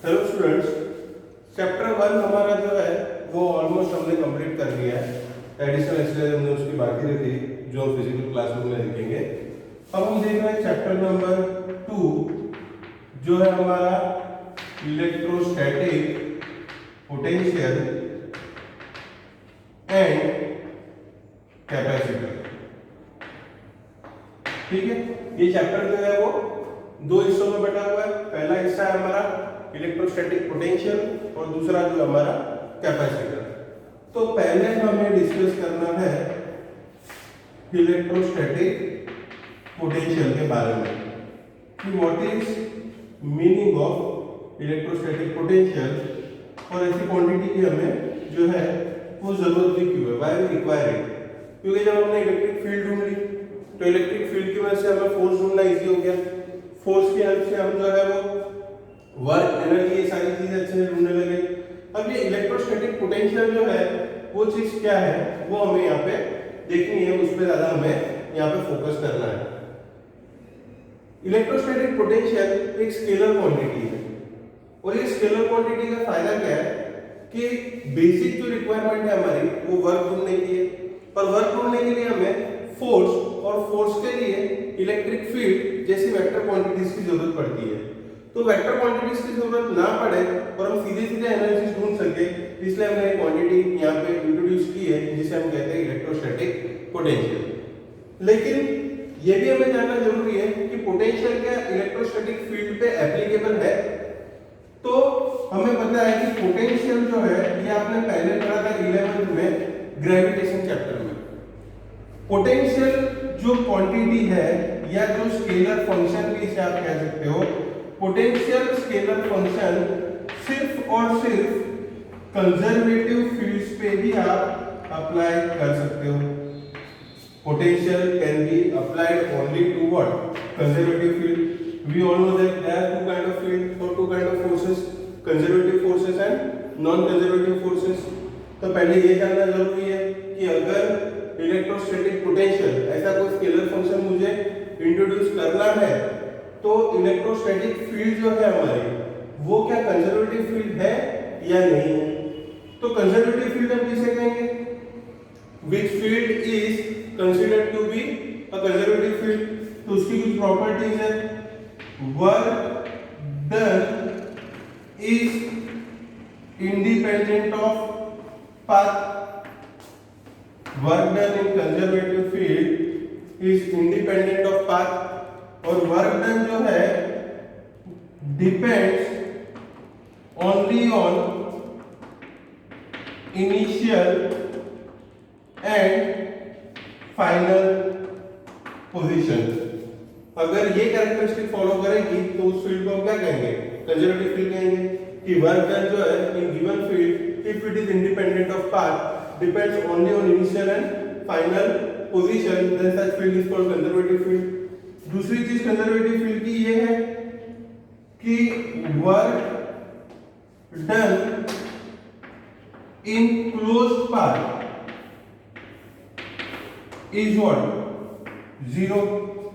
Hello students, chapter 1 हमारा जो है वो ऑलमोस्ट हमने कंप्लीट कर लिया है। एडिशनल एक्सरसाइज हमने उसकी बाकी रही थी जो फिजिकल क्लासरूम में देखेंगे। अब हम देख रहे हैं चैप्टर नंबर 2 जो है हमारा इलेक्ट्रोस्टैटिक पोटेंशियल एंड कैपेसिटर। ठीक है, ये चैप्टर जो है वो दो हिस्सों में बटा हुआ है। पहला हिस्सा है हमारा इलेक्ट्रोस्टैटिक पोटेंशियल और दूसरा जो हमारा कैपेसिटर। तो पहले हमें डिस्कस करना है इलेक्ट्रोस्टैटिक पोटेंशियल के बारे में कि what is meaning of electrostatic potential और ऐसी क्वांटिटी की हमें जो है वो जरूरत भी क्यों है, व्हाई वी रिक्वायर इट। क्योंकि जब हमने इलेक्ट्रिक फील्ड ढूंढ ली तो इलेक्ट्रिक फील्ड की वजह से हमें फोर्स ढूंढना इजी हो गया। फोर्स की हेल्प से हम जो है वो वर्क, एनर्जी, ये सारी चीजें अच्छे से ढूंढने लगे। अब ये इलेक्ट्रोस्टैटिक पोटेंशियल जो है वो चीज क्या है वो हमें यहाँ पे देखनी है, उस पर ज्यादा हमें यहाँ पे फोकस करना है। इलेक्ट्रोस्टैटिक पोटेंशियल एक स्केलर क्वांटिटी है और ये स्केलर क्वांटिटी का फायदा क्या है कि बेसिक जो रिक्वायरमेंट है हमारी वो वर्क ढूंढने की है, और वर्क ढूंढने के लिए हमें फोर्स और फोर्स के लिए इलेक्ट्रिक फील्ड जैसी वेक्टर क्वांटिटीज की जरूरत पड़ती है। तो वेक्टर क्वांटिटीज की जरूरत ना पड़े और हम सीधे सीधे एनर्जी ढूंढ सके, इसलिए हमने एक क्वांटिटी यहाँ पे इंट्रोड्यूस की है जिसे हम कहते हैं इलेक्ट्रोस्टैटिक पोटेंशियल। लेकिन ये भी हमें जानना जरूरी है कि पोटेंशियल क्या इलेक्ट्रोस्टैटिक फील्ड पे एप्लीकेबल है। तो हमें पता है कि पोटेंशियल जो है ये आपने पहले पढ़ा था 11th में ग्रेविटेशन चैप्टर में। पोटेंशियल जो क्वांटिटी है या जो स्केलर फंक्शन भी इसे आप कह सकते हो, पोटेंशियल स्केलर फंक्शन सिर्फ और सिर्फ कंजर्वेटिव फील्ड्स पे ही आप अप्लाई कर सकते हो। Potential can be applied only to what, conservative field. We all know that there are two kind of field और two kind of forces, conservative forces and non conservative forces. तो पहले ये जानना जरूरी है कि अगर इलेक्ट्रोस्टैटिक पोटेंशियल ऐसा कोई स्केलर फंक्शन मुझे इंट्रोड्यूस करना है तो इलेक्ट्रोस्टैटिक फील्ड जो है हमारी वो क्या कंजर्वेटिव फील्ड है या नहीं है। तो कंजर्वेटिव फील्ड हम किसे कहेंगे, which field is considered to be a conservative field. तो उसकी कुछ प्रॉपर्टीज है। Work done is independent of path. Work done in conservative field is independent of path, और वर्क डन जो है depends only on initial and final position. अगर ये characteristic follow करेगी तो उस फील्ड को हम क्या कहेंगे, कंजर्वेटिव फील्ड कहेंगे। कि वर्क डन जो है in given field if it is independent of path depends only on initial and final position, then such field is called conservative field. दूसरी चीज कंजर्वेटिव फील्ड की ये है कि work done in closed path is what, zero.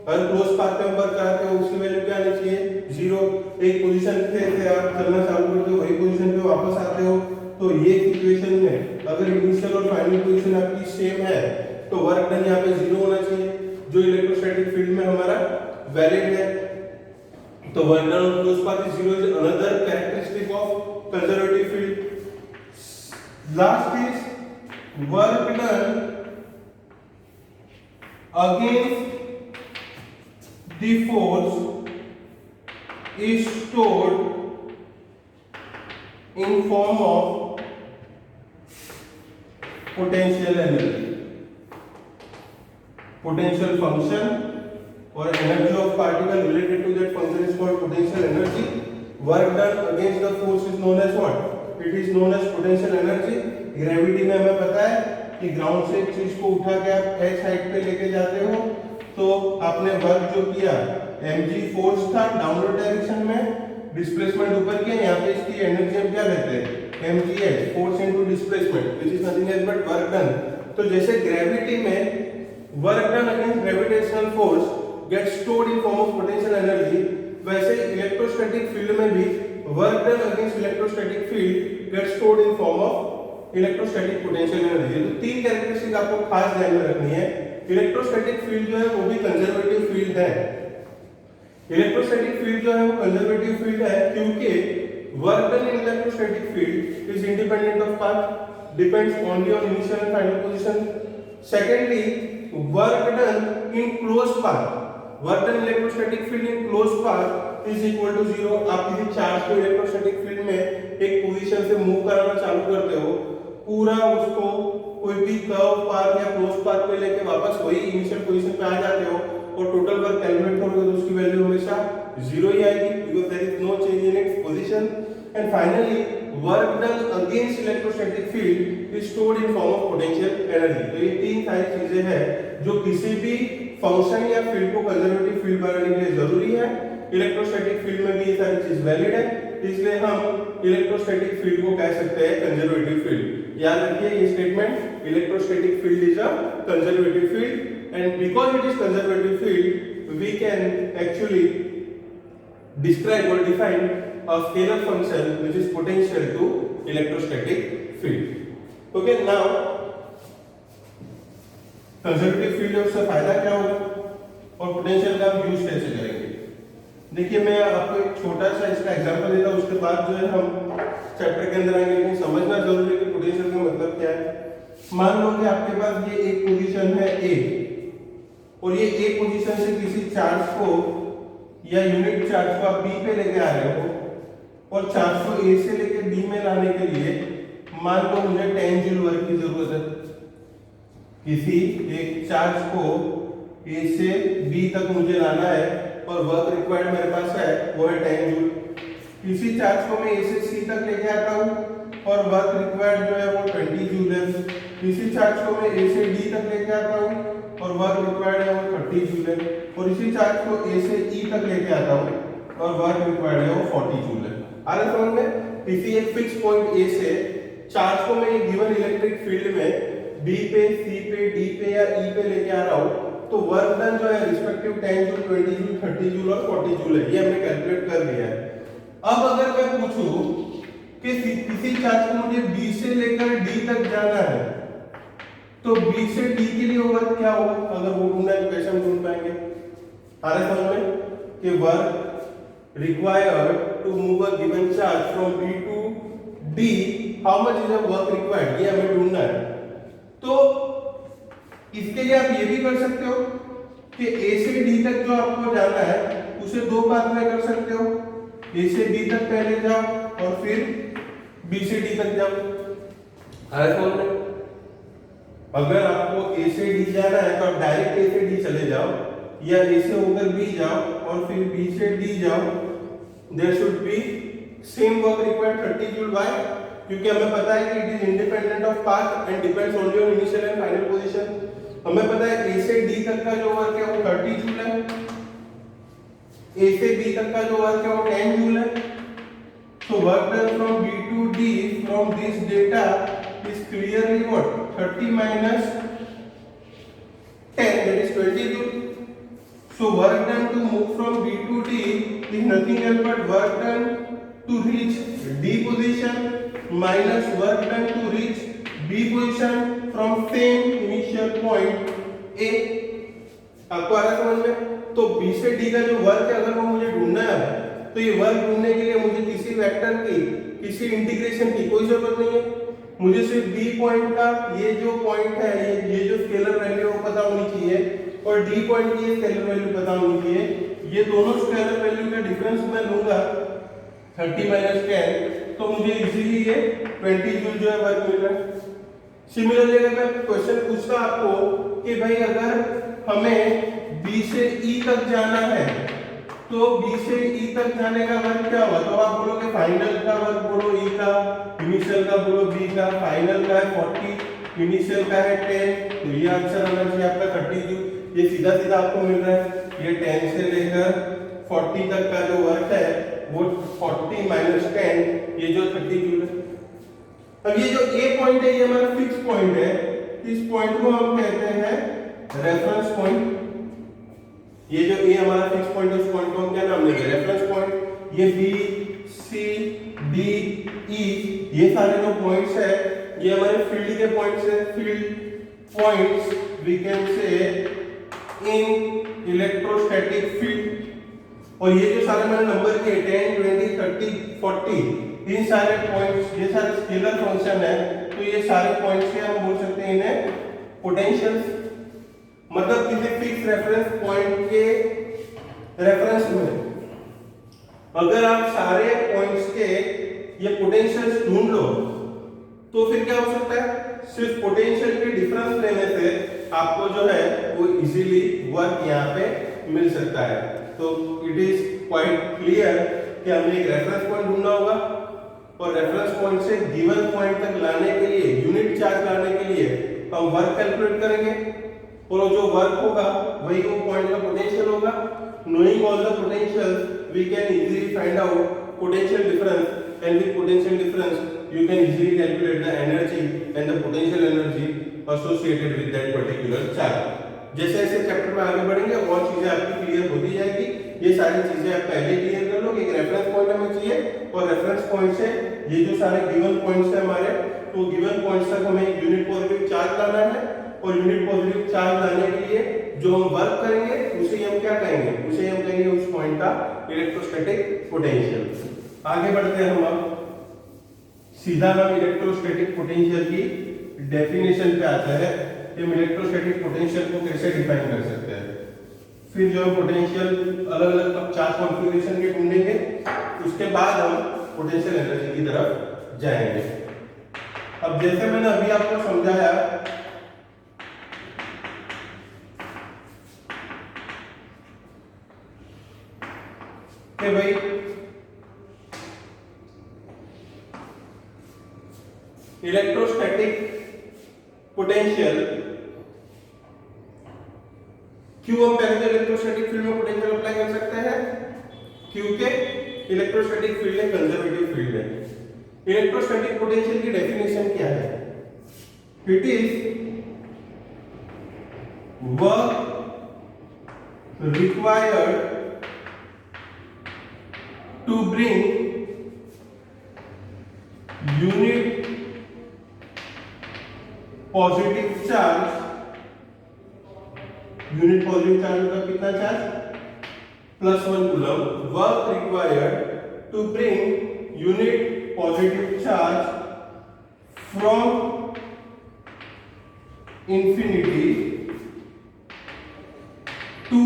अगर close path पे हम work कराते हो उसकी वैल्यू क्या आनी चाहिए, जीरो। एक पोजीशन से आप चलना चालू करते हो, वही पोजीशन पे वापस आते हो, तो ये सिचुएशन में अगर इनिशियल और फाइनल पोजीशन आपकी सेम है तो वर्क डन यहाँ पे जीरो होना चाहिए, जो इलेक्ट्रोस्टैटिक फील्ड में हमारा वैलिड है। तो work done on close path is zero is another characteristic of conservative field. Last is work done against the force is stored in form of potential energy. Potential function or energy of particle related to that function is called potential energy. Work done against the force is known as what? It is known as potential energy. Gravity में हमें पता है कि ground से एक चीज को उठा के आप x हाइट पे लेके जाते हो, तो आपने वर्क जो किया mg फोर्स था डाउनवर्ड डायरेक्शन में, डिस्प्लेसमेंट ऊपर किया, यहाँ पे इसकी एनर्जी हम क्या लेते हैं mgh, force into displacement, which is nothing else but work done. तो जैसे ग्रेविटी में work done against gravitational force gets stored in form of potential energy, वैसे इलेक्ट्रोस्टैटिक फील्ड में भी work done against electrostatic field gets stored in form of electrostatic potential energy. तो तीन characteristic आपको खास ध्यान में रखनी है। इलेक्ट्रोस्टैटिक फील्ड जो है वो भी कंजर्वेटिव फील्ड है। इलेक्ट्रोस्टैटिक फील्ड जो है वो कंजर्वेटिव फील्ड है क्योंकि work done in electrostatic field is independent of path, depends only on initial and final position. Secondly, work done in closed path, work done electrostatic field in closed path is equal to 0। आप किसी charge को electrostatic field में एक position से move कराना चालू करते हो, पूरा उसको कोई भी कर्व पाथ या क्लोज पाथ पे लेके वापस वही इनिशियल पोजीशन पे आ जाते हो और टोटल वर्क कैलकुलेट करोगे तो उसकी वैल्यू हमेशा 0 ही आएगी because there is no change in its position. And finally, work done against electrostatic field is stored in form of potential energy. तो ये तीन सारी चीजें हैं जो किसी भी फंक्शन या फील्ड को कंजर्वेटिव फील्ड बनाने के लिए जरूरी है। इलेक्ट्रोस्टैटिक फील्ड में भी ये सारी चीज वैलिड है, इसलिए हम इलेक्ट्रोस्टैटिक फील्ड को कह सकते हैं कंजर्वेटिव फील्ड। याद रखिए ये statement, electrostatic field is a conservative field and because it is conservative field we can actually describe or define a scalar function which is potential to electrostatic field. Okay, now conservative field है उससे फायदा क्या होगा और potential का हम use कैसे करेंगे। देखिए मैं आपको एक छोटा सा इसका एग्जांपल देता हूं, उसके बाद जो है हम चैप्टर के अंदर आएंगे। लेकिन समझना जरूरी है कि पोटेंशियल का मतलब क्या है। मान लो कि आपके पास ये एक पोजीशन है ए और ये ए पोजीशन से किसी चार्ज को या यूनिट चार्ज को आप बी पे लेके आ रहे हो और चार्ज को ए से लेके बी में लाने के लिए मान लो मुझे 10 जूल वर्क की जरूरत है। किसी एक चार्ज को ए से बी तक मुझे लाना है और वर्क रिक्वायर्ड मेरे पास है वो है 10 जूल। किसी चार्ज को मैं ए से सी तक लेके आता हूँ और वर्क रिक्वायर्ड जो है वो 20 जूल है। किसी चार्ज को मैं ए से डी तक लेके आता हूँ और वर्क रिक्वायर्ड है वो 30 जूल है। और इसी चार्ज को ए से ई तक लेके आता हूँ और वर्क रिक्वायर्ड है वो 40 जूल है। आ रहा समझ में? किसी एक फिक्स पॉइंट ए से चार्ज को मैं एक गिवन इलेक्ट्रिक फील्ड में बी पे, सी पे, डी पे या ई पे लेके आ रहा हूँ तो वर्क डन जो है रिस्पेक्टिव 10 जूल, 20 जूल, 30 जूल और 40 जूल है। ये हमने कैलकुलेट कर लिया है। अब अगर मैं पूछूं कि किसी चार्ज को मुझे बी से लेकर डी तक जाना है तो बी से डी के लिए वर्क क्या होगा? अगर वो ढूंढना है तो कैसे हम ढूंढ पाएंगे? आ रहा है समझ में कि work required to move a given charge from B to D, how much is the work required, ये हमें ढूंढना है। तो इसके लिए आप ये भी कर सकते हो कि ए से डी तक जो आपको जाना है उसे दो पाथ में कर सकते हो। ए से बी तक पहले जाओ और फिर बी से डी तक जाओ। आ रहा है समझ में? अगर आपको ए से डी जाना है तो आप डायरेक्ट ए से डी चले जाओ या ए से होकर बी जाओ और फिर बी से डी जाओ। There should be same work required 30 joule. Why? क्योंकि हमें पता है कि it is independent of path and depends only on initial and final position. हमें पता है ए से डी तक का जो वर्क है वो 30 जूल है, ए से बी तक का जो वर्क है वो 10 जूल है। So work done from B to D from this data is clearly what? 30 minus 10, that is 20 joule. So work done to move from B to D is nothing else but work done to reach D position minus work done to reach B position from same initial point A. आपको आ रहा समझ में? तो B से D का जो work है अगर वो मुझे ढूंढना है तो ये वर्क ढूंढने के लिए मुझे किसी वेक्टर की, किसी इंटीग्रेशन की कोई जरूरत नहीं है। मुझे सिर्फ बी पॉइंट का ये जो पॉइंट है, ये जो स्केलर वैल्यू है वो पता होनी चाहिए और डी पॉइंट की ये स्केलर वैल्यू पता होनी चाहिए। ये दोनों स्केलर वैल्यू का डिफरेंस मैं लूंगा 30 माइनस 10 तो मुझे इजीली ये 20 जूल जो है वर्क मिल रहा है। सिमिलरली अगर मैं क्वेश्चन पूछता आपको कि भाई अगर हमें बी से ई तक जाना है तो बी से ई तक जाने का वर्क क्या होगा? तो आप बोलोगे फाइनल का वर्क बोलो ई का, इनिशियल का बोलो बी का। फाइनल का है 40, इनिशियल का है 10, तो ये आंसर आना चाहिए आपका 30 जूल। ये सीधा सीधा आपको मिल रहा है। ये 10 से लेकर 40 तक का जो वर्क है वो 40 माइनस 10 ये जो 30 जूल है। अब ये जो ए पॉइंट है ये हमारा फिक्स पॉइंट है। इस पॉइंट को हम कहते हैं रेफरेंस पॉइंट। ये जो ए हमारा फिक्स पॉइंट है उस पॉइंट को हम क्या नाम देंगे? Reference point. ये बी, सी, ये सारे जो पॉइंट्स है ये हमारे फील्ड के पॉइंट्स है। Field points we can say in electrostatic field. और ये जो सारे मैंने नंबर किए 10 20 30 40 इन सारे पॉइंट्स ये सारे स्केलर फंक्शन है, तो ये सारे पॉइंट्स के हम बोल सकते हैं इन्हें पोटेंशियल्स। मतलब किसी फिक्स रेफरेंस पॉइंट के रेफरेंस में अगर आप सारे पॉइंट्स के ये पोटेंशियल्स ढूंढ लो तो फिर क्या हो सकता है, सिर्फ पोटेंशियल के डिफरेंस लेने से आपको जो है वो इजीली वर्क यहाँ पे मिल सकता है। तो इट इज क्वाइट क्लियर कि हमें एक रेफरेंस पॉइंट ढूंढना होगा और रेफरेंस पॉइंट से गिवन पॉइंट तक लाने के लिए यूनिट चार्ज लाने के लिए हम वर्क कैलकुलेट करेंगे और जो वर्क होगा वही वो पॉइंट का पोटेंशियल होगा। Knowing all the potentials we can easily find out potential difference, and with potential difference you can easily calculate the energy and the potential energy associated with that particular charge। जैसे जैसे chapter में आगे बढ़ेंगे और चीजें आपकी clear होती जाएगी। ये सारी चीजें आप पहले क्लियर कर लो कि एक रेफरेंस पॉइंट हमें चाहिए और रेफरेंस पॉइंट से ये जो सारे गिवन पॉइंट्स है हमारे, तो गिवन पॉइंट्स तक हमें यूनिट पॉजिटिव चार्ज लाना है और यूनिट पॉजिटिव चार्ज लाने के लिए जो हम वर्क करेंगे उसे हम क्या कहेंगे, उसे हम कहेंगे उस पॉइंट का इलेक्ट्रोस्टैटिक पोटेंशियल। आगे बढ़ते हैं हम अब सीधा हम इलेक्ट्रोस्टैटिक पोटेंशियल की डेफिनेशन पे आते हैं कि हम इलेक्ट्रोस्टैटिक पोटेंशियल को कैसे डिफाइन कर सकते हैं। फिर जो पोटेंशियल अलग अलग चार्ज कॉन्फ़िगरेशन के ढूंढेंगे, उसके बाद हम पोटेंशियल एनर्जी की तरफ जाएंगे। अब जैसे मैंने अभी आपको समझाया कि भाई इलेक्ट्रोस्टैटिक पोटेंशियल क्यों हम पहले इलेक्ट्रोस्टैटिक फील्ड में पोटेंशियल अप्लाई कर सकते हैं, क्योंकि इलेक्ट्रोस्टैटिक फील्ड एक कंजर्वेटिव फील्ड है। इलेक्ट्रोस्टैटिक पोटेंशियल की डेफिनेशन क्या है, it is work required to bring unit positive charge, unit positive charge मतलब कितना charge, +1 coulomb, work required to bring unit positive charge from infinity to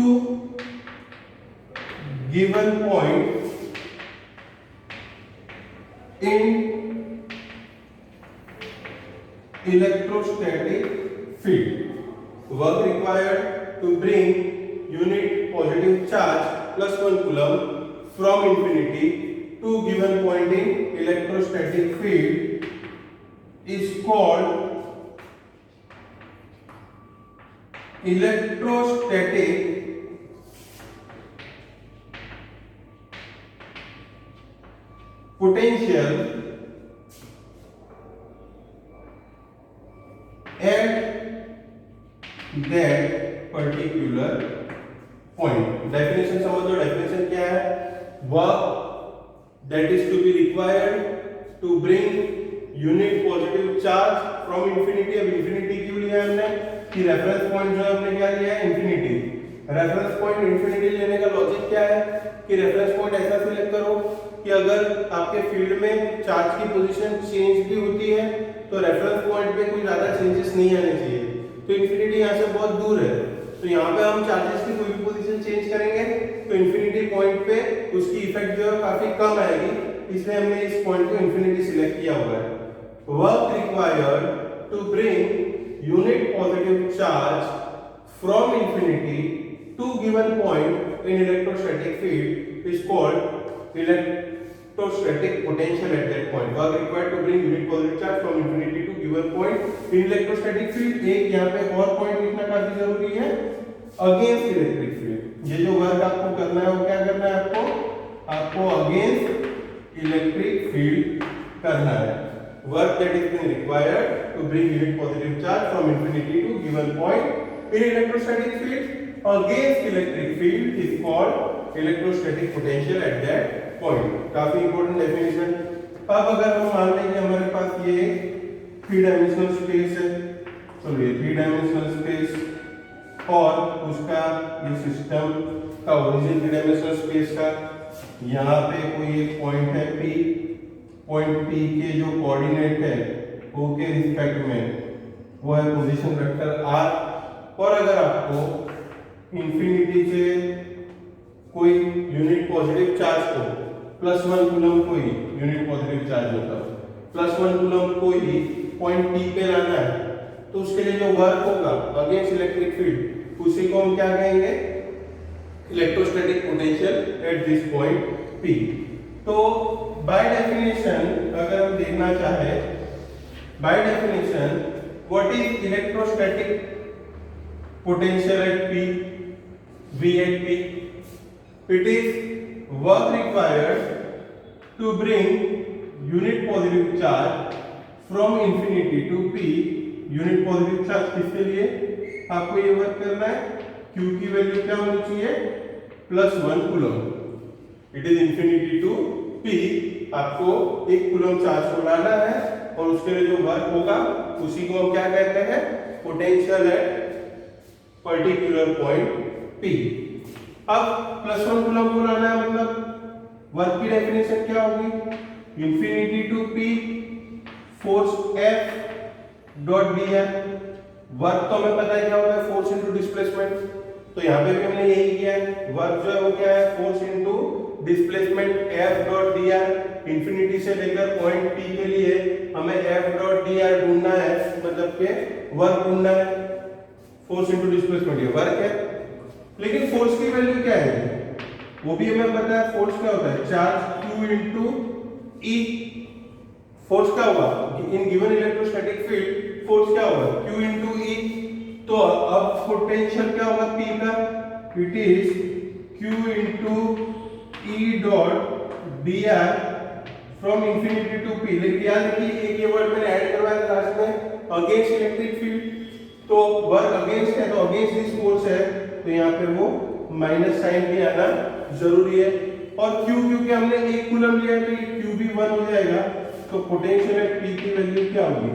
given point in electrostatic field। Work required to bring unit positive charge +1 coulomb from infinity to given point in electrostatic field is called electrostatic potential at that particular point। Definition समझ लो, definition क्या है, work that is to be required to bring unit positive charge from infinity. अब infinity क्यों लिया हमने कि reference point जो हमने क्या लिया है, इंफिनिटी। रेफरेंस पॉइंट इंफिनिटी लेने का लॉजिक क्या है कि रेफरेंस पॉइंट ऐसा सिलेक्ट करो कि अगर आपके फील्ड में चार्ज की पोजीशन चेंज भी होती है तो रेफरेंस पॉइंट पे कोई ज्यादा चेंजेस नहीं आने चाहिए। तो इंफिनिटी यहाँ से बहुत दूर है, तो यहाँ पे हम चार्जेस की कोई भी पोजीशन चेंज करेंगे तो इंफिनिटी पॉइंट पे उसकी इफेक्ट जो है काफी कम आएगी, इसलिए हमने इस पॉइंट को इंफिनिटी सिलेक्ट किया हुआ है। Work required to bring unit positive charge from infinity to given point in electrostatic field is called electrostatic potential at that point। Work required to bring unit positive charge from infinity to given point in electrostatic field। एक यहाँ पे और point लिखना काफी जरूरी है, against electric field. ये जो वर्क आपको करना है वो क्या करना है, आपको अगेंस्ट इलेक्ट्रिक फील्ड करना है। Work that is being required to bring unit positive charge from infinity to given point in electrostatic field against electric field is called electrostatic potential at that point. काफी important definition. अब अगर हम मान लें कि हमारे पास ये 3 डायमेंशनल स्पेस है, चलो ये 3 डायमेंशनल स्पेस और उसका ये सिस्टम का ओरिजिन 3 डायमेंशनल स्पेस का, यहाँ पे कोई एक पॉइंट है P, पॉइंट P के जो कोऑर्डिनेट है O के रिस्पेक्ट में वो है पोजीशन वेक्टर R, और अगर आपको इंफिनिटी से कोई यूनिट पॉजिटिव चार्ज को +1 कूलम कोई यूनिट पॉजिटिव चार्ज होता है, +1 कूलम कोई पॉइंट P पे लाना है, तो उसके लिए जो वर्क होगा अगेंस्ट इलेक्ट्रिक फील्ड उसी को हम क्या कहेंगे, electrostatic potential at this point P। तो बाय डेफिनेशन अगर हम देखना चाहे, by definition what is electrostatic potential at P, V at P? It is work required to bring unit positive charge from infinity to P। Unit positive charge किसके लिए आपको ये work करना है, Q की वैल्यू क्या होनी चाहिए, +1 coulomb. It is infinity to P, आपको 1 कूलम चार्ज को लाना है और उसके लिए जो वर्क होगा उसी को हम क्या कहते हैं, potential at particular point P। अब +1 कूलम को लाना है, मतलब वर्क की डेफिनेशन क्या होगी, infinity to P force F dot dr। Work तो हमें पता है क्या होता है, फोर्स इनटू डिस्प्लेसमेंट, तो यहाँ पे भी हमने यही किया है, वर्क जो है वो क्या है, force into displacement F dot dr। Infinity से लेकर पॉइंट P के लिए हमें F डॉट dr ढूंढना है, मतलब के वर्क ढूंढना है, फोर्स इनटू डिस्प्लेसमेंट ये वर्क है। लेकिन फोर्स की वैल्यू क्या है, वो भी हमें पता है, फोर्स क्या होता है, charge Q into E। Force क्या होगा in given electrostatic field, force क्या होगा Q इनटू E। तो अब पोटेंशियल क्या होगा P का, it is Q into E dot dr from infinity to P। लेकिन याद रखिए एक ये वर्ड मैंने ऐड करवाया था लास्ट में, अगेंस्ट इलेक्ट्रिक फील्ड, तो वर्क अगेंस्ट है तो अगेंस्ट दिस फोर्स है, तो यहाँ पे वो माइनस साइन भी आना जरूरी है। और Q क्योंकि हमने 1 कूलम लिया है तो ये Q भी 1 हो जाएगा, तो पोटेंशियल एट P की वैल्यू क्या होगी,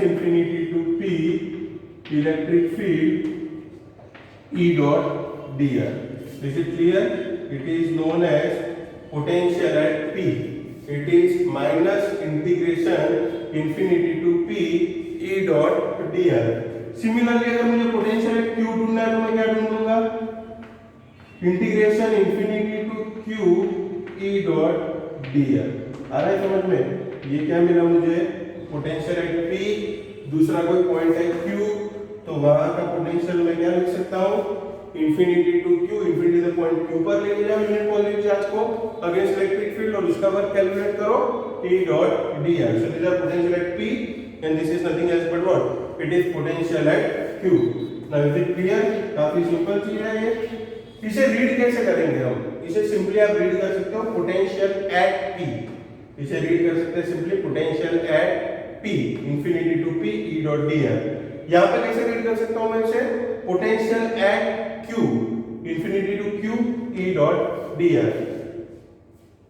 -infinity to P electric field E dot dr। Is it clear, it is known as potential at P, it is minus integration infinity to P E dot dr। Similarly अगर मुझे potential at Q ढूंढना है तो मैं क्या ढूंढूंगा, integration infinity to Q E dot dr। आ रहा है समझ में, ये क्या मिला मुझे, पोटेंशियल एट P, दूसरा कोई पॉइंट है Q, तो वहां का पोटेंशियल मैं क्या लिख सकता हूं, इंफिनिटी टू Q, इंफिनिटी से पॉइंट Q पर लेके जाओ यूनिट पॉजिटिव चार्ज को अगेंस्ट इलेक्ट्रिक फील्ड और उसका वर्क कैलकुलेट करो E dot dr। So this are potential at P and this is nothing else but what, it is potential at Q। now is it clear, काफी simple चीज है ये। इसे read कैसे करेंगे हम, इसे सिंपली आप रीड कर सकते हो पोटेंशियल एट P, इसे रीड कर सकते हैं simply potential at P infinity to P E dot dr। यहाँ पे कैसे रीड कर सकता हूँ मैं इसे, potential at Q infinity to Q E dot dr।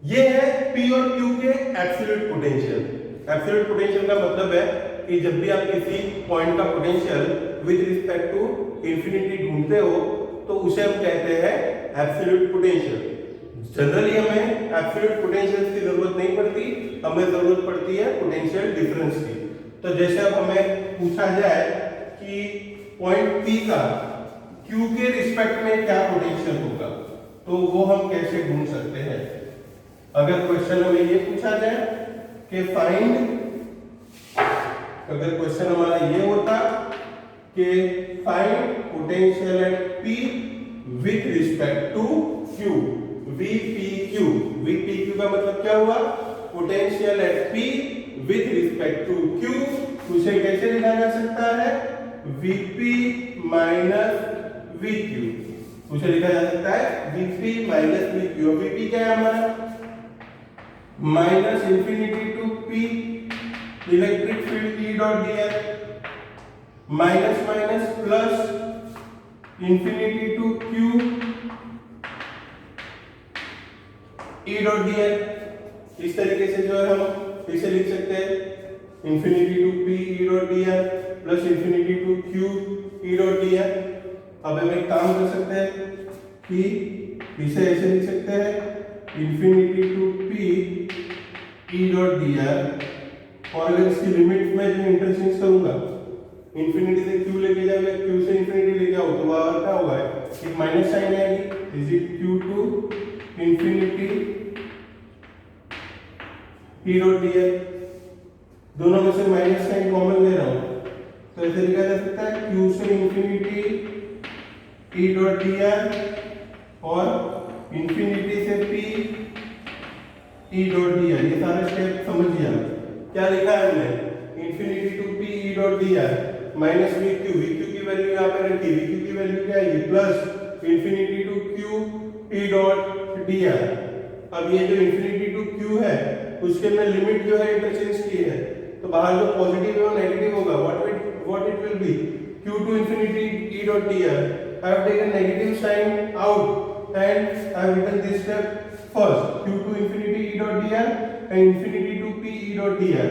ये है P और Q के एब्सोल्यूट पोटेंशियल। एब्सोल्यूट पोटेंशियल का मतलब है कि जब भी आप किसी पॉइंट का potential with respect to infinity ढूंढते हो तो उसे हम कहते हैं एब्सोल्यूट पोटेंशियल। जनरली हमें एब्सोल्यूट पोटेंशियल की जरूरत नहीं पड़ती, हमें जरूरत पड़ती है पोटेंशियल डिफरेंस की। तो जैसे अब हमें पूछा जाए कि पॉइंट P का Q के रिस्पेक्ट में क्या पोटेंशियल होगा, तो वो हम कैसे ढूंढ सकते हैं। अगर क्वेश्चन हमें ये पूछा जाए कि फाइंड, अगर क्वेश्चन हमारा ये होता कि find potential at P with respect to Q, VPQ। VPQ का मतलब क्या हुआ, potential at P with respect to Q, उसे कैसे लिखा जा सकता है, VP माइनस VQ, उसे लिखा जा सकता है VP माइनस VQ। VP क्या है हमारा, minus infinity to P electric field E dot dr, minus minus plus infinity to Q E dot dr। इस तरीके से जो है हम इसे लिख सकते हैं infinity to P E dot D R plus infinity to Q E dot D R. अब हम एक काम कर सकते हैं कि इसे ऐसे लिख सकते हैं infinity to P E dot D R, और अगर इसकी लिमिट में जो इंटरचेंज करूंगा इंफिनिटी से क्यू लेके जाओ या क्यू से इंफिनिटी लेके आओ तो वहां क्या होगा, एक माइनस साइन आएगी, is it Q to infinity E dot D R. दोनों में से माइनस साइन कॉमन ले रहा हूं तो ऐसे लिखा जा सकता है क्यू से infinity E dot D R और इंफिनिटी से P E dot D R. ये सारे स्टेप समझिए आप। क्या लिखा है हमने, infinity to P E dot D R minus V Q की वैल्यू यहाँ पे रखी, वी क्यू की वैल्यू क्या आएगी plus infinity to Q E dot D R. अब ये जो इंफिनिटी टू क्यू है उसके में लिमिट जो है इंटरचेंज की है, तो बाहर जो पॉजिटिव है वो नेगेटिव होगा, what it will be Q to infinity E dot D R. I have taken negative sign out and I have written this step first, Q to infinity E dot D R and infinity to P E dot D R.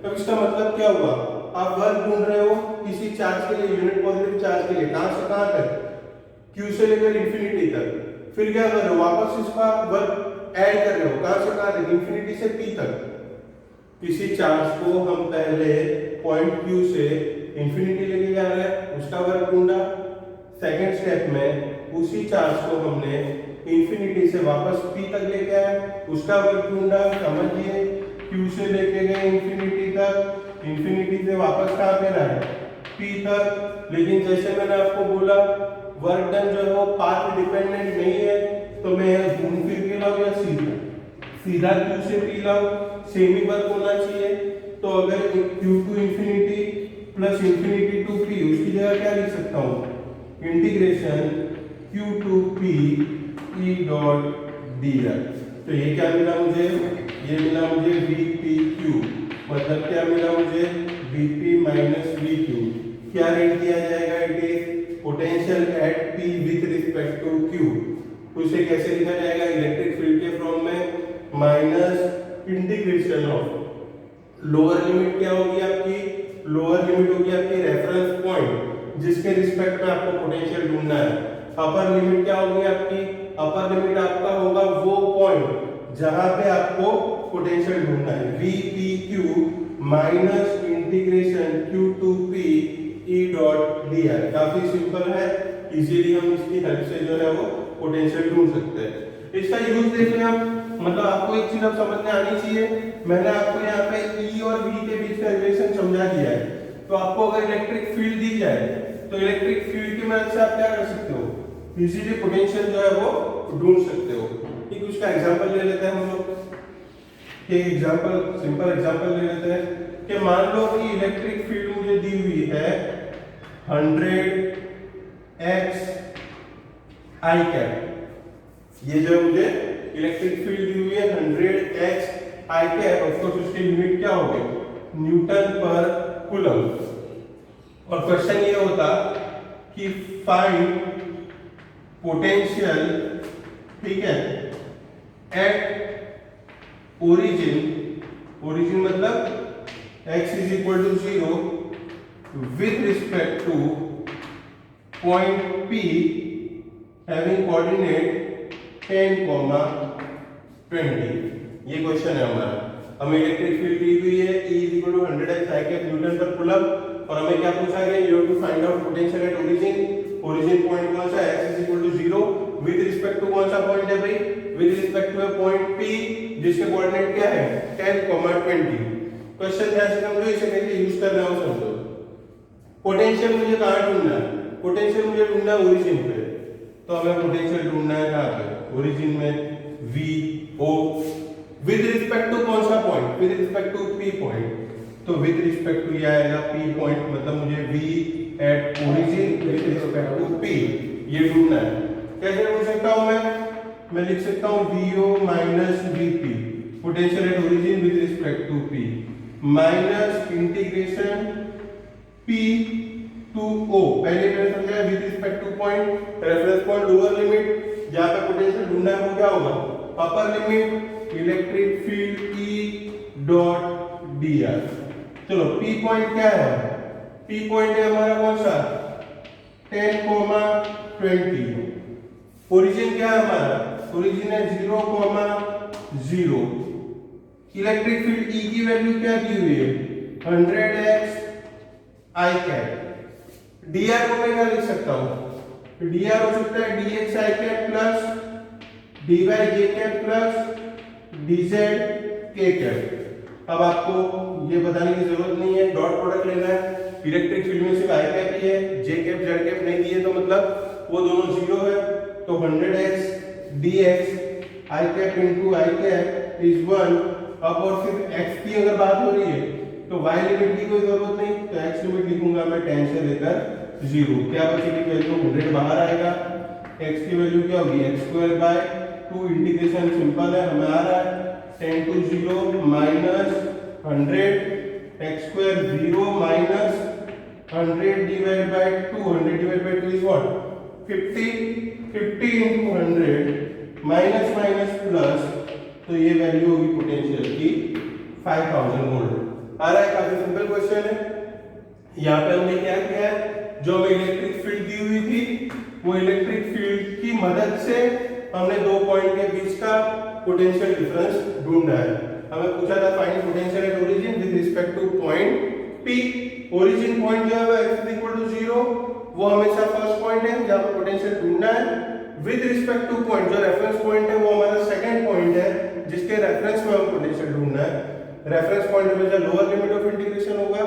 अब इसका मतलब क्या हुआ, आप work ढूंढ रहे हो किसी चार्ज के लिए, यूनिट पॉजिटिव चार्ज के लिए, कहां से कहां तक, क्यू से लेकर इंफिनिटी तक। फिर क्या कर रहे हो, वापस इसका वर्क ऐड कर रहे हो, कहां से कहां तक, इंफिनिटी से पी तक। किसी चार्ज को हम पहले पॉइंट क्यू से इंफिनिटी लेके जा रहे हैं, उसका वर्क ढूंढा। सेकेंड स्टेप में उसी चार्ज को हमने इंफिनिटी से वापस पी तक लेके आए, उसका वर्क ढूंढा। समझिए क्यू से लेके गए इंफिनिटी तक, इंफिनिटी से वापस कहां पे लाए, पी तक। लेकिन जैसे मैंने आपको बोला वर्क डन जो है वो पाथ डिपेंडेंट नहीं है, तो मैं घूम फिर के लाऊं या सीधा क्यू से पी लाऊं, सेम ही वर्क होना चाहिए। तो अगर Q to infinity plus infinity to P, उसकी जगह क्या लिख सकता हूं, integration Q to P E dot D R. तो ये क्या मिला मुझे, ये मिला मुझे वी पी क्यू, मतलब क्या मिला मुझे, V P minus V Q. क्या रेट दिया जाएगा, it is potential at P with respect to Q. तो इसे कैसे लिखा जाएगा, इलेक्ट्रिक फील्ड के फॉर्म में minus integration of, lower limit क्या होगी आपकी, लोअर लिमिट होगी आपकी रेफरेंस पॉइंट जिसके रिस्पेक्ट में आपको पोटेंशियल ढूंढना है। अपर लिमिट क्या होगी आपकी, अपर लिमिट आपका होगा वो पॉइंट जहां पे आपको पोटेंशियल ढूंढना है, V P Q minus integration Q to P E dot D R. काफी सिंपल है, इजीली हम इसकी हेल्प से जो है वो पोटेंशियल ढूंढ सकते हैं। इसका यूज देख लें आप, मतलब आपको एक चीज अब समझ में आनी चाहिए, मैंने आपको यहाँ पे ई और वी के बीच का रिलेशन समझा दिया है। तो आपको अगर इलेक्ट्रिक फील्ड दी जाए तो इलेक्ट्रिक फील्ड की मदद से आप क्या कर सकते हो, इजीली पोटेंशियल जो है वो ढूंढ सकते हो। ठीक, उसका एग्जांपल ले लेते हैं हम लोग। एक एग्जांपल, सिंपल एग्जांपल ले लेते हैं कि मान लो कि इलेक्ट्रिक फील्ड मुझे दी हुई है 100 x i कैप। ये जो मुझे इलेक्ट्रिक फील्ड दी हुई है 100 x i cap, of course उसकी यूनिट क्या होगी, न्यूटन पर कूलम। और क्वेश्चन ये होता कि फाइंड पोटेंशियल, ठीक है, एट ओरिजिन मतलब x is equal to 0 with respect to point P having coordinate 10, 20। ये क्वेश्चन है हमारा। हमें इलेक्ट्रिक फील्ड दी हुई है E is equal to 100 x i cap newton पर कूलम, और हमें क्या पूछा गया, you have to find out potential at origin point कौन सा है, x is equal to 0 with respect to कौन सा पॉइंट है भाई, with respect to a point P जिसके कोऑर्डिनेट क्या है 10, 20। क्वेश्चन ध्यान से समझो, इसे कैसे यूज करना है समझो। पोटेंशियल मुझे कहां ढूंढना है, पोटेंशियल मुझे ढूंढना है ओरिजिन पे, तो हमें पोटेंशियल ढूंढना है कहां पे, ओरिजिन में V O with respect to कौन सा point, with respect to P point. तो विद रिस्पेक्ट टू ये आएगा P पॉइंट, मतलब मुझे V at origin with respect to P ये ढूंढना है। कैसे ढूंढ सकता हूं मैं लिख सकता हूं VO minus VP potential at origin with respect to P minus integration P to O। पहले मैंने समझाया with respect to point, reference point, lower limit जहां पे पोटेंशियल ढूंढना है वो क्या होगा, upper limit, electric field E dot D R. चलो पी पॉइंट क्या है, पी पॉइंट है हमारा कौन सा 10,20। ओरिजिन क्या है हमारा, ओरिजिन है 0,0। इलेक्ट्रिक फील्ड ई की वैल्यू क्या दी हुई है 100x आई कैप। डी आर को मैं क्या लिख सकता हूं, डी आर हो सकता है dx i cap plus dy j cap plus dz k cap. अब आपको ये बताने की जरूरत नहीं है, डॉट प्रोडक्ट लेना है। इलेक्ट्रिक फील्ड में सिर्फ आई कैप ही है, जे कैप जेड कैप नहीं दिए तो मतलब वो दोनों जीरो है। तो 100x dx i cap into I cap is 1। अब और सिर्फ x की अगर बात हो रही है तो y लिमिट की कोई जरूरत नहीं, तो x लिमिट लिखूंगा मैं 10 से लेकर 0। क्या बचेगी वैल्यू 100 बाहर आएगा, x की वैल्यू क्या होगी x²/2। इंटीग्रेशन सिंपल है, हमें आ रहा है 10 to 0 minus 100 x² 0 minus 100 divided by 2। 100 divided by 2 is what 50। 50 into 100 minus minus plus, तो ये वैल्यू होगी पोटेंशियल की 5000 वोल्ट। आ रहा है, काफी सिंपल क्वेश्चन है। यहाँ पे हमने क्या किया है, जो हमें इलेक्ट्रिक फील्ड दी हुई थी वो इलेक्ट्रिक फील्ड की मदद से हमने दो पॉइंट के बीच का पोटेंशियल डिफरेंस ढूंढना है। हमें पूछा था find potential at origin with respect to point P। Origin point जो है x = 0, वो हमेशा फर्स्ट पॉइंट है जहां पर पोटेंशियल ढूंढना है। विद रिस्पेक्ट टू पॉइंट, जो रेफरेंस पॉइंट है वो हमारा सेकंड पॉइंट है जिसके रेफरेंस में हम पोटेंशियल ढूंढना है। रेफरेंस पॉइंट में जो लोअर लिमिट ऑफ इंटीग्रेशन होगा,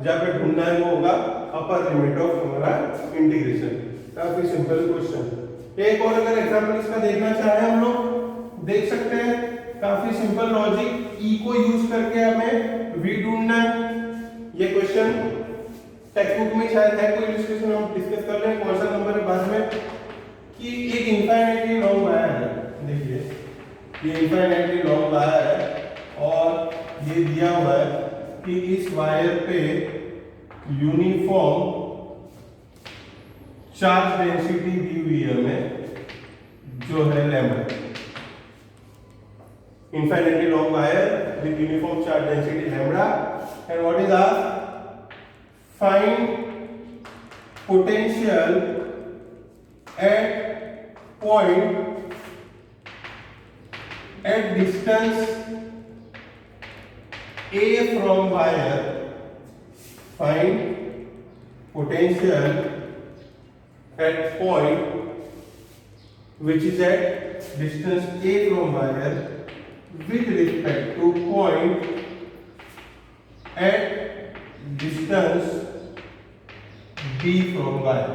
जहां पे ढूंढना है वो होगा अपर लिमिट ऑफ हमारा इंटीग्रेशन। काफी सिंपल क्वेश्चन। एक और अगर एग्जांपल इसका देखना चाहे हम लोग देख सकते हैं, काफी सिंपल लॉजिक। ई को यूज करके हमें वी ढूंढना है। ये क्वेश्चन टेक्स्ट बुक में शायद है, कोई इलस्ट्रेशन हम डिस्कस कर लें कौन सा नंबर है बाद में। कि एक इनफाइनाइटली लॉन्ग वायर है, देखिए ये इनफाइनाइटली लॉन्ग वायर है और ये दिया हुआ है कि इस वायर पे यूनिफॉर्म चार्ज डेंसिटी दी हुई है हमें, जो है lambda. infinitely long wire with uniform charge density lambda, and what is our find potential at point at distance a from wire, find potential at point which is at distance a from wire with respect to point at distance b from wire।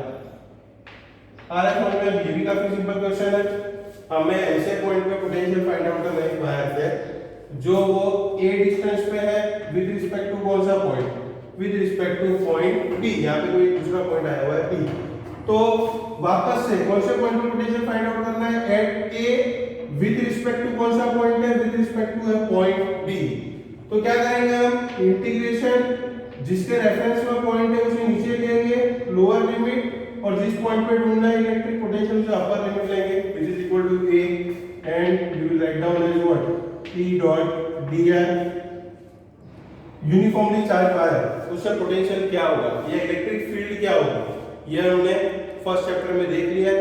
ये भी काफी simple question है। हमें ऐसे point पे potential find out करना है wire से जो वो a डिस्टेंस पे है विद रिस्पेक्ट टू कौन सा point, with respect to point p। यहाँ पे कोई दूसरा पॉइंट आया हुआ है p। तो वापस से कौन से पॉइंट पे पोटेंशियल फाइंड आउट करना है, at a with respect to कौन सा पॉइंट है, विद रिस्पेक्ट टू है पॉइंट B। तो क्या करेंगे हम, इंटीग्रेशन जिसके रेफरेंस में पॉइंट है उसे नीचे लेंगे लोअर लिमिट, और जिस पॉइंट पे ढूंढना है इलेक्ट्रिक पोटेंशियल उसे अपर लिमिट लेंगे, which is equal to A, and we will write down as what P dot dr। Uniformly charge wire, उसका पोटेंशियल क्या होगा, या इलेक्ट्रिक फील्ड क्या होगा, ये हमने फर्स्ट चैप्टर में देख लिया है।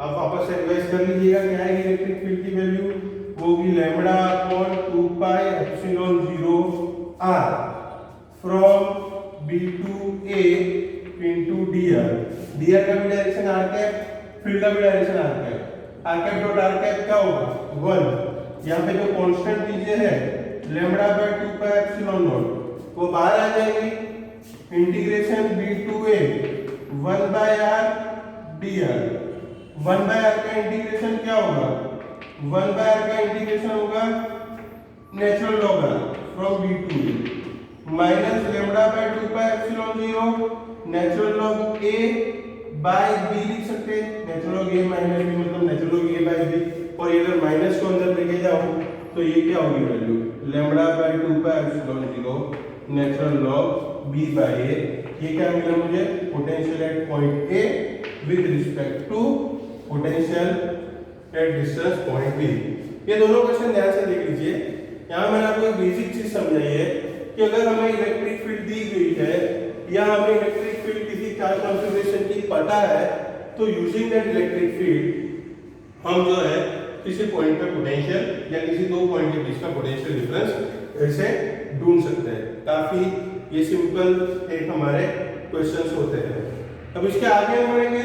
आप वापस से रिवाइज कर लीजिएगा क्या है इलेक्ट्रिक फील्ड की वैल्यू, वो होगी lambda upon 2 pi epsilon 0 r from b to a into dr। dr का भी डायरेक्शन r कैप, फील्ड का भी direction r cap. r cap dot r cap क्या होगा 1। यहाँ पे जो कांस्टेंट दीजिए है लैम्बडा बाय 2 पाई एप्सिलॉन 0, वो बाहर आ जाएगी। Integration b to a 1 by r dr। 1 by r का इंटीग्रेशन क्या होगा, 1 बाय r का इंटीग्रेशन होगा natural log r from b to a minus lambda by 2 pi epsilon 0 natural log a by b लिख सकते हैं। Natural log a minus b मतलब natural log a by b, और ये अगर माइनस को अंदर लेके जाओ तो ये क्या होगी value, lambda by 2 pi epsilon 0 natural log b by a। ये क्या मिला मुझे, potential at point a with respect to potential at distance point B। ये दोनों क्वेश्चन ध्यान से देख लीजिए। यहाँ मैंने आपको एक बेसिक चीज समझाई है कि अगर हमें इलेक्ट्रिक फील्ड दी गई है या हमें इलेक्ट्रिक फील्ड किसी चार्ज कॉन्फ़िगरेशन की पता है, तो यूजिंग दैट इलेक्ट्रिक फील्ड हम जो है किसी पॉइंट पे पोटेंशियल या किसी दो पॉइंट के बीच का पोटेंशियल डिफरेंस ऐसे ढूंढ सकते हैं। काफी ये सिंपल एक हमारे क्वेश्चंस होते हैं। अब इसके आगे हम बढ़ेंगे